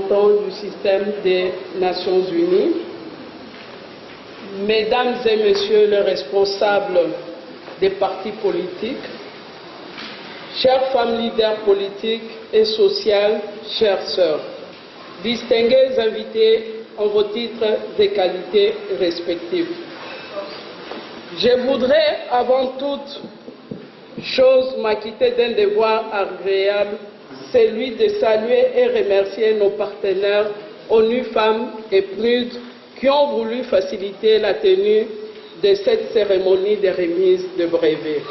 représentants du système des Nations Unies, Mesdames et Messieurs les responsables des partis politiques, chères femmes leaders politiques et sociales, chères sœurs, distingués invités en vos titres et qualités respectifs. Je voudrais avant toute chose m'acquitter d'un devoir agréable, celui de saluer et remercier nos partenaires ONU Femmes et PNUD qui ont voulu faciliter la tenue de cette cérémonie de remise de brevets.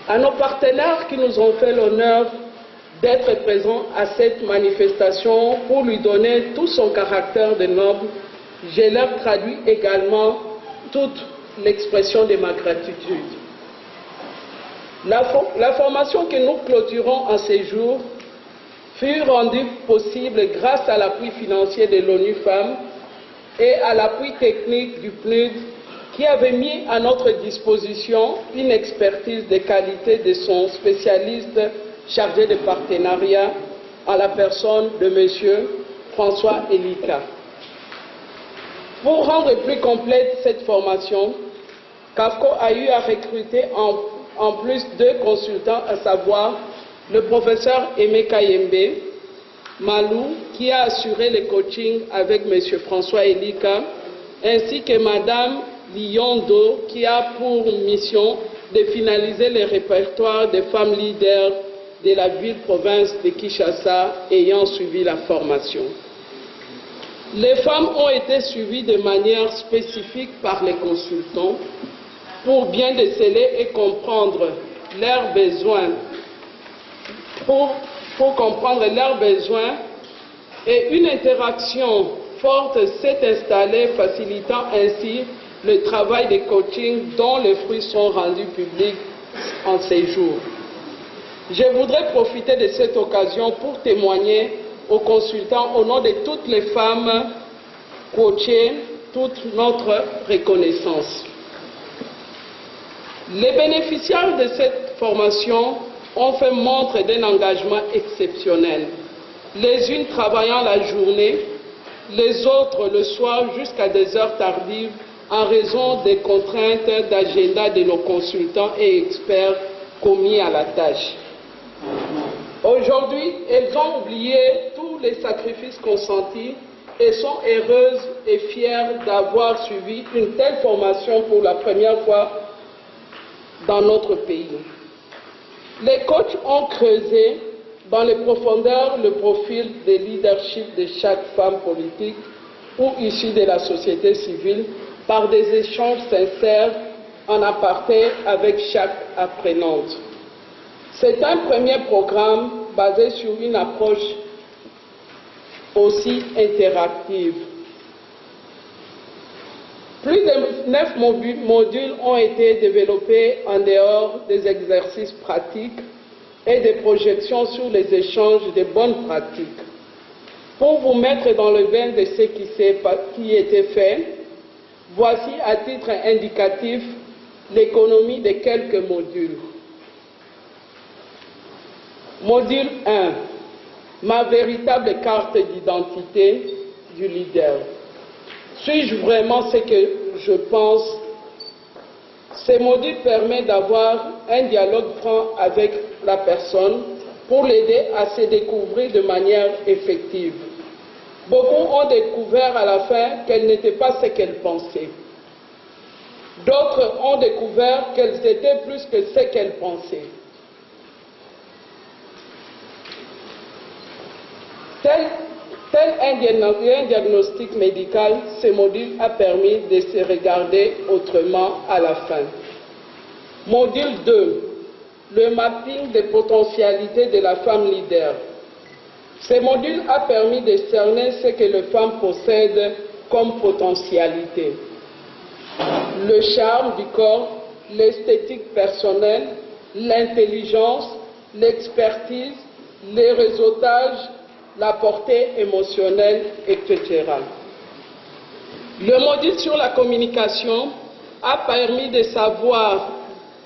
À nos partenaires qui nous ont fait l'honneur d'être présents à cette manifestation pour lui donner tout son caractère de noble, je leur traduis également toute l'expression de ma gratitude. La formation que nous clôturons en ces jours fut rendue possible grâce à l'appui financier de l'ONU Femmes et à l'appui technique du PNUD qui avait mis à notre disposition une expertise de qualité de son spécialiste chargé de partenariat en la personne de M. François Elika. Pour rendre plus complète cette formation, CAFCO a eu à recruter en plus 2 consultants, à savoir le professeur Aimé Kayembe Malou, qui a assuré le coaching avec M. François Elika, ainsi que Mme Lyondo, qui a pour mission de finaliser le répertoire des femmes leaders de la ville-province de Kinshasa ayant suivi la formation. Les femmes ont été suivies de manière spécifique par les consultants pour bien déceler et comprendre leurs besoins, et une interaction forte s'est installée, facilitant ainsi le travail de coaching dont les fruits sont rendus publics en ces jours. Je voudrais profiter de cette occasion pour témoigner aux consultants au nom de toutes les femmes coachées toute notre reconnaissance. Les bénéficiaires de cette formation ont fait montre d'un engagement exceptionnel, les unes travaillant la journée, les autres le soir jusqu'à des heures tardives en raison des contraintes d'agenda de nos consultants et experts commis à la tâche. Aujourd'hui, elles ont oublié tous les sacrifices consentis et sont heureuses et fières d'avoir suivi une telle formation pour la première fois dans notre pays. Les coachs ont creusé dans les profondeurs le profil de leadership de chaque femme politique ou issue de la société civile par des échanges sincères en aparté avec chaque apprenante. C'est un premier programme basé sur une approche aussi interactive. Plus de 9 modules ont été développés en dehors des exercices pratiques et des projections sur les échanges de bonnes pratiques. Pour vous mettre dans le bain de ce qui était fait, voici à titre indicatif l'économie de quelques modules. Module 1. Ma véritable carte d'identité du leader. Suis-je vraiment ce que je pense? Ce module permet d'avoir un dialogue franc avec la personne pour l'aider à se découvrir de manière effective. Beaucoup ont découvert à la fin qu'elle n'était pas ce qu'elle pensait. D'autres ont découvert qu'elles étaient plus que ce qu'elles pensaient. Tel un diagnostic médical, ce module a permis de se regarder autrement à la fin. Module 2. Le mapping des potentialités de la femme leader. Ce module a permis de cerner ce que les femmes possèdent comme potentialité. Le charme du corps, l'esthétique personnelle, l'intelligence, l'expertise, les réseautages, la portée émotionnelle, etc. Le module sur la communication a permis de savoir